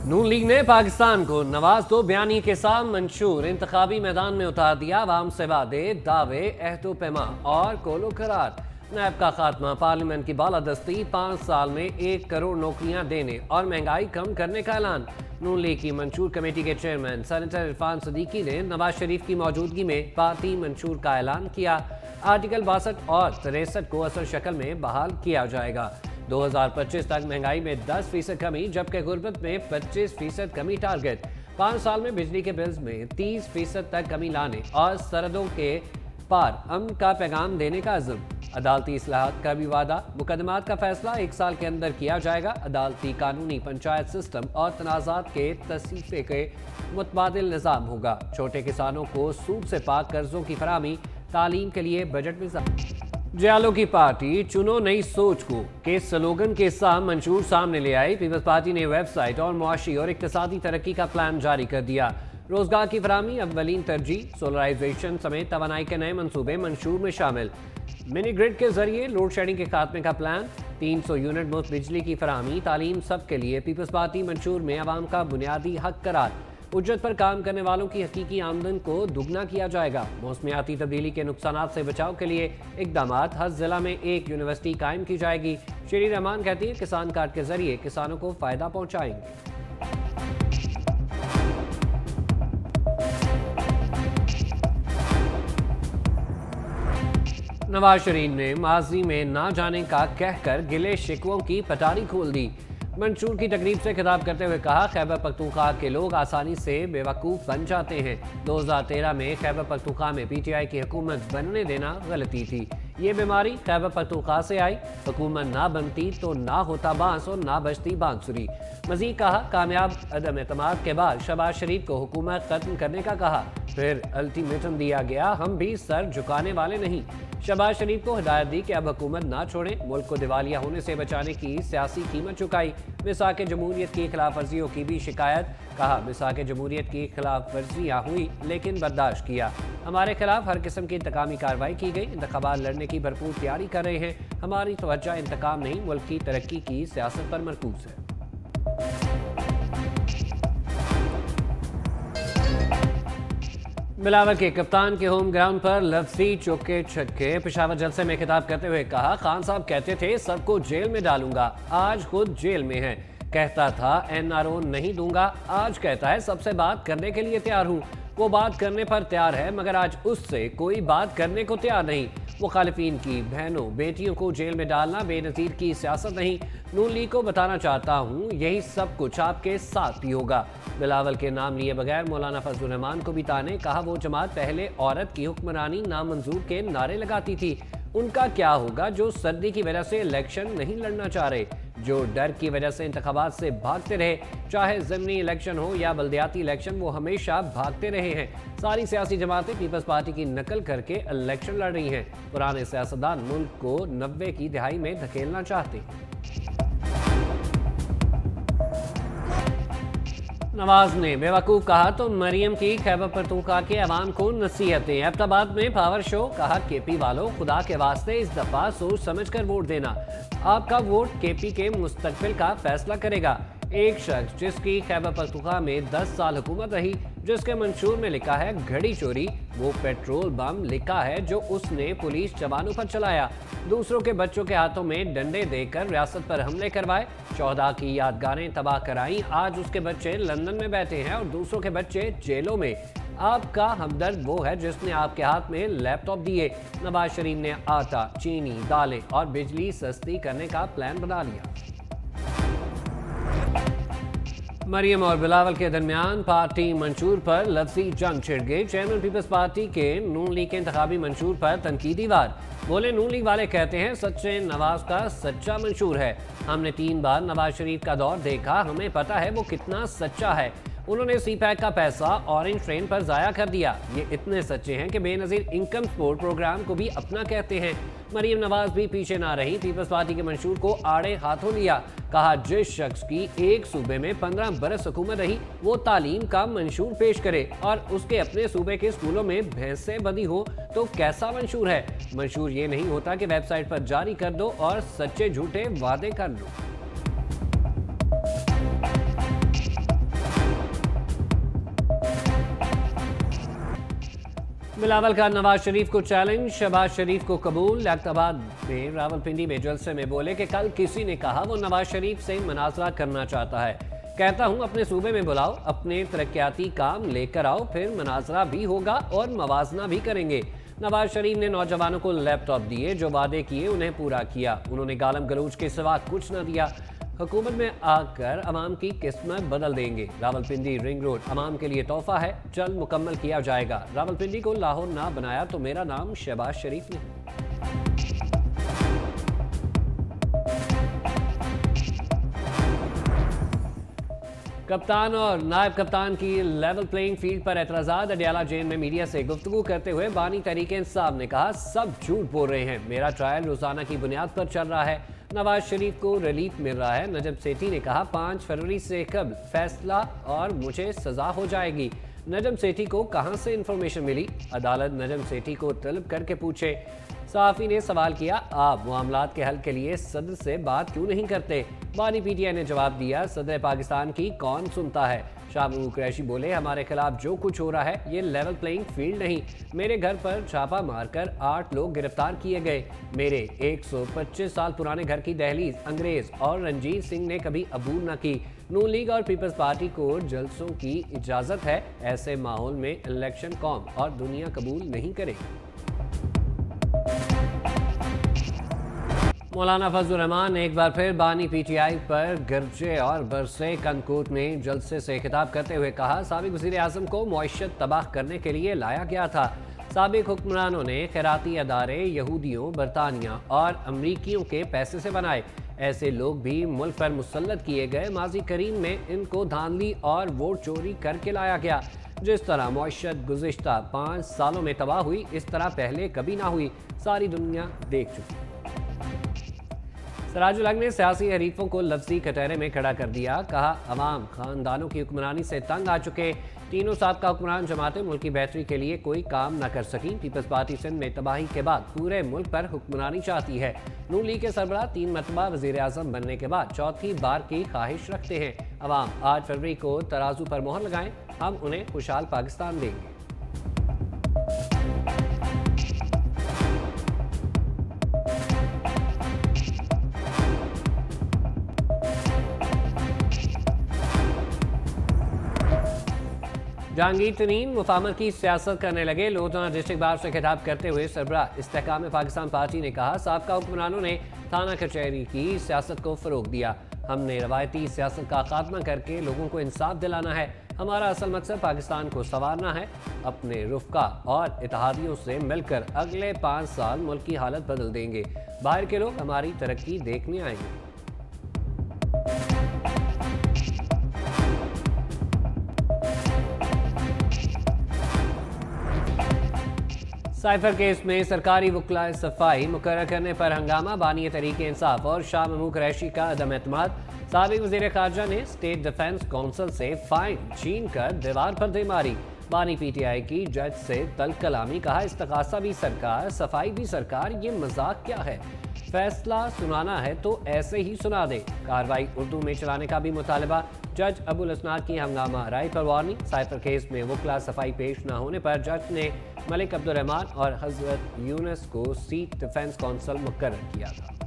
नून league ने पाकिस्तान को नवाज दो बयानी के साथ मंशूर इंतखाबी मैदान में उतार दिया। अवाम से वादे, दावे, अहदो पैमा और कोलो करार। नैब का खात्मा, पार्लियामेंट की बालादस्ती, 5 साल में 1 करोड़ नौकरियां देने और महंगाई कम करने का ऐलान। नून लीग की मंशूर कमेटी के चेयरमैन सेनेटर इरफान सदीकी ने नवाज शरीफ की मौजूदगी में पार्टी मंशूर का ऐलान किया। आर्टिकल 62 और 63 को असल शक्ल में बहाल किया जाएगा। 2025 तक महंगाई में 10% कमी, जबकि गुर्बत में 25% कमी टारगेट। 5 साल में बिजली के बिल्स में 30% तक कमी लाने और सरहदों के पार अमन का पैगाम देने का अज़्म। अदालती इस्लाहात का भी वादा। मुकदमात का फैसला 1 साल के अंदर किया जाएगा। अदालती, कानूनी, पंचायत सिस्टम और तनाज़ात के तसीफे के मुतबादिल निज़ाम होगा। छोटे किसानों को सूद से पाक कर्जों की फराहमी। तालीम के लिए बजट में जियालो की पार्टी चुनो नई सोच को के स्लोगन के साथ मंशूर सामने ले आई। पीपल्स पार्टी ने वेबसाइट और मुआशी और इक्तिसादी तरक्की का प्लान जारी कर दिया। रोजगार की फराहमी अव्वलीन तरजीह। सोलराइजेशन समेत तवानाई के नए मंसूबे मंशूर में शामिल। मिनी ग्रिड के जरिए लोड शेडिंग के खात्मे का प्लान। 300 यूनिट मुफ्त बिजली की फराहमी। तालीम सब के लिए। पीपल्स पार्टी मंशूर में अवाम का बुनियादी हक करार। उज्जत पर काम करने वालों की हकीकी आमदन को दुगना किया जाएगा। मौसमियाती तब्दीली के नुकसानात से बचाव के लिए इकदामात। हर जिला में 1 यूनिवर्सिटी कायम की जाएगी। श्री रहमान कहती है, किसान कार्ड के जरिए किसानों को फायदा पहुंचाएंगे। नवाज शरीफ ने माजी में ना जाने का कहकर गिले शिकवों की पटारी खोल दी। मंशूर की तकरीब से खिताब करते हुए कहा, खैबर पख्तूनख्वा के लोग आसानी से बेवकूफ़ बन जाते हैं। 2013 में खैबर पख्तूनख्वा में पीटीआई की हुकूमत बनने देना गलती थी। ये बीमारी खैबर पख्तूनख्वा से आई। हुकूमत ना बनती तो ना होता बांस और ना बचती बांसुरी। मजीद कहा, कामयाब अदम एतमाद के बाद शहबाज शरीफ को हुकूमत खत्म करने का कहा। फिर अल्टीमेटम दिया गया, हम भी सर झुकाने वाले नहीं। शहबाज शरीफ को हिदायत दी कि अब हुकूमत ना छोड़ें। मुल्क को दिवालिया होने से बचाने की सियासी कीमत चुकाई। मिसाक जमहूरियत की खिलाफ वर्जियों की भी शिकायत। कहा, मिसाक जमहूरियत की खिलाफ वर्जियाँ हुई लेकिन बर्दाश्त किया। हमारे खिलाफ हर किस्म की इंतकामी कार्रवाई की गई। इंतखाबात लड़ने की भरपूर तैयारी कर रहे हैं। हमारी तवज्जो इंतकाम नहीं, मुल्क की तरक्की की सियासत पर मरकूज है। बिलावल के कप्तान के होम ग्राउंड पर लफ्जी चौके छक्के। पेशावर जलसे में खिताब करते हुए कहा, खान साहब कहते थे सबको जेल में डालूंगा, आज खुद जेल में है। कहता था एनआरओ नहीं दूंगा, आज कहता है सबसे बात करने के लिए तैयार हूँ। वो बात करने पर तैयार है मगर आज उससे कोई बात करने को तैयार नहीं। मुखालिफिन की बहनों बेटियों को जेल में डालना बेनज़ीर की सियासत नहीं। नून लीग को बताना चाहता हूँ, यही सब कुछ आपके साथ भी होगा। बिलावल के नाम लिए बगैर मौलाना फजलुर रहमान को भी ताने। कहा, वो जमात पहले औरत की हुक्मरानी नामंजूर के नारे लगाती थी। उनका क्या होगा जो सर्दी की वजह से इलेक्शन नहीं लड़ना चाह रहे, जो डर की वजह से इंतखाबात से भागते रहे। चाहे ज़मीनी इलेक्शन हो या बल्दियाती इलेक्शन, वो हमेशा भागते रहे हैं। सारी सियासी जमातें पीपल्स पार्टी की नकल करके इलेक्शन लड़ रही हैं। पुराने सियासतदान मुल्क को 90 की दहाई में धकेलना चाहते हैं। नवाज ने बेवकूफ़ कहा तो मरियम की खैबर पख्तूनख्वा के अवाम को नसीहतें। एबटाबाद में पावर शो। कहा, केपी वालों, खुदा के वास्ते इस दफ़ा सोच समझ कर वोट देना। आपका वोट केपी के मुस्तकबिल का फैसला करेगा। एक शख्स जिसकी खैबर पख्तूनख्वा में 10 साल हुकूमत रही, जिसके मंशूर में लिखा है घड़ी चोरी, वो पेट्रोल बम लिखा है जो उसने पुलिस जवानों पर चलाया। दूसरों के बच्चों के हाथों में डंडे देकर रियासत पर हमले करवाए। 14 की यादगारें तबाह कराई। आज उसके बच्चे लंदन में बैठे हैं और दूसरों के बच्चे जेलों में। आपका हमदर्द वो है जिसने आपके हाथ में लैपटॉप दिए। नवाज शरीफ ने आटा, चीनी, दालें और बिजली सस्ती करने का प्लान बना लिया। मरियम और बिलावल के दरमियान पार्टी मंशूर पर लफ्जी जंग छिड़ गई। चेयरमैन पीपल्स पार्टी के नून लीग के इंतखाबी मंशूर पर तनकीदी वार। बोले, नून लीग वाले कहते हैं सच्चे नवाज का सच्चा मंशूर है। हमने 3 बार नवाज शरीफ का दौर देखा, हमें पता है वो कितना सच्चा है। उन्होंने सीपैक का पैसा ऑरेंज ट्रेन पर जाया कर दिया। ये इतने सच्चे हैं कि बेनज़ीर इनकम सपोर्ट प्रोग्राम को भी अपना कहते हैं। मरियम नवाज भी पीछे ना रही, पीपल्स पार्टी के मंशूर को आड़े हाथों लिया। कहा, जिस शख्स की एक सूबे में 15 बरस हुकूमत रही, वो तालीम का मंशूर पेश करे और उसके अपने सूबे के स्कूलों में भैंसें बंधी हो तो कैसा मंशूर है। मंशूर ये नहीं होता कि वेबसाइट पर जारी कर दो और सच्चे झूठे वादे कर लो। بلاول کا نواز شریف کو چیلنج، شہباز شریف کو قبول۔ لیاقت میں راولپنڈی میں جلسے میں بولے کہ کل کسی نے کہا وہ نواز شریف سے مناظرہ کرنا چاہتا ہے، کہتا ہوں اپنے صوبے میں بلاؤ، اپنے ترقیاتی کام لے کر آؤ، پھر مناظرہ بھی ہوگا اور موازنہ بھی کریں گے۔ نواز شریف نے نوجوانوں کو لیپ ٹاپ دیے، جو وعدے کیے انہیں پورا کیا، انہوں نے گالم گلوچ کے سوا کچھ نہ دیا۔ حکومت میں آ کر عوام کی قسمت بدل دیں گے۔ راولپنڈی رنگ روڈ عوام کے لیے تحفہ ہے، جلد مکمل کیا جائے گا۔ راولپنڈی کو لاہور نہ بنایا تو میرا نام شہباز شریف نہیں۔ کپتان اور نائب کپتان کی لیول پلینگ فیلڈ پر اعتراضات۔ اڈیالہ جیل میں میڈیا سے گفتگو کرتے ہوئے بانی تحریک انصاف نے کہا سب جھوٹ بول رہے ہیں، میرا ٹرائل روزانہ کی بنیاد پر چل رہا ہے، نواز شریف کو ریلیف مل رہا ہے۔ نجم سیٹھی نے کہا 5 فروری سے قبل فیصلہ اور مجھے سزا ہو جائے گی۔ نجم سیٹھی کو کہاں سے انفارمیشن ملی؟ عدالت نجم سیٹھی کو طلب کر کے پوچھے۔ صحافی نے سوال کیا آپ معاملات کے حل کے لیے صدر سے بات کیوں نہیں کرتے؟ بانی پی ٹی آئی نے جواب دیا صدر پاکستان کی کون سنتا ہے؟ شاہ محمود قریشی بولے ہمارے خلاف جو کچھ ہو رہا ہے یہ لیول پلینگ فیلڈ نہیں، میرے گھر پر چھاپا مار کر 8 لوگ گرفتار کیے گئے، میرے 125 سال پرانے گھر کی دہلیز انگریز اور رنجیت سنگھ نے کبھی عبور نہ کی۔ نون لیگ اور پیپلز پارٹی کو جلسوں کی اجازت ہے، ایسے ماحول میں الیکشن قوم اور دنیا قبول نہیں کرے گی۔ مولانا فضل الرحمان ایک بار پھر بانی پی ٹی آئی پر گرجے اور برسے۔ کنکوٹ میں جلسے سے خطاب کرتے ہوئے کہا سابق وزیر اعظم کو معیشت تباہ کرنے کے لیے لایا گیا تھا۔ سابق حکمرانوں نے خیراتی ادارے یہودیوں، برطانیہ اور امریکیوں کے پیسے سے بنائے، ایسے لوگ بھی ملک پر مسلط کیے گئے۔ ماضی قریب میں ان کو دھاندلی اور ووٹ چوری کر کے لایا گیا۔ جس طرح معیشت گزشتہ 5 سالوں میں تباہ ہوئی اس طرح پہلے کبھی نہ ہوئی، ساری دنیا دیکھ چکی۔ سراج الحق نے سیاسی حریفوں کو لفظی کٹہرے میں کھڑا کر دیا، کہا عوام خاندانوں کی حکمرانی سے تنگ آ چکے، تینوں سابقہ حکمران جماعتیں ملک کی بہتری کے لیے کوئی کام نہ کر سکیں۔ پیپلز پارٹی سندھ میں تباہی کے بعد پورے ملک پر حکمرانی چاہتی ہے۔ نون لیگ کے سربراہ 3 مرتبہ وزیر اعظم بننے کے بعد چوتھی بار کی خواہش رکھتے ہیں۔ عوام 8 فروری کو ترازو پر مہر لگائیں، ہم انہیں خوشحال پاکستان دیں گے۔ جہانگیر ترین مفاہمت کی سیاست کرنے لگے۔ لودھنا ڈسٹرکٹ بار سے خطاب کرتے ہوئے سربراہ استحکام پاکستان پارٹی نے کہا سابقہ حکمرانوں نے تھانہ کچہری کی سیاست کو فروغ دیا، ہم نے روایتی سیاست کا خاتمہ کر کے لوگوں کو انصاف دلانا ہے، ہمارا اصل مقصد پاکستان کو سنوارنا ہے، اپنے رفقا اور اتحادیوں سے مل کر اگلے 5 سال ملک کی حالت بدل دیں گے، باہر کے لوگ ہماری ترقی دیکھنے آئیں گے۔ سائفر کیس میں سرکاری وکلاء صفائی مقرر کرنے پر ہنگامہ، بانی تحریک انصاف اور شاہ محمود قریشی کا عدم اعتماد۔ سابق وزیر خارجہ نے اسٹیٹ ڈیفنس کونسل سے فائن چھین کر دیوار پر دے ماری۔ بانی پی ٹی آئی کی جج سے تلخ کلامی، کہا استغاثہ بھی سرکار، صفائی بھی سرکار، یہ مذاق کیا ہے؟ فیصلہ سنانا ہے تو ایسے ہی سنا دے۔ کارروائی اردو میں چلانے کا بھی مطالبہ۔ جج ابو الاسناد کی ہنگامہ رائے پر وارننگ۔ سائفر کیس میں وکلاء صفائی پیش نہ ہونے پر جج نے ملک عبد الرحمان اور حضرت یونس کو سیٹ ڈیفنس کونسل مقرر کیا تھا۔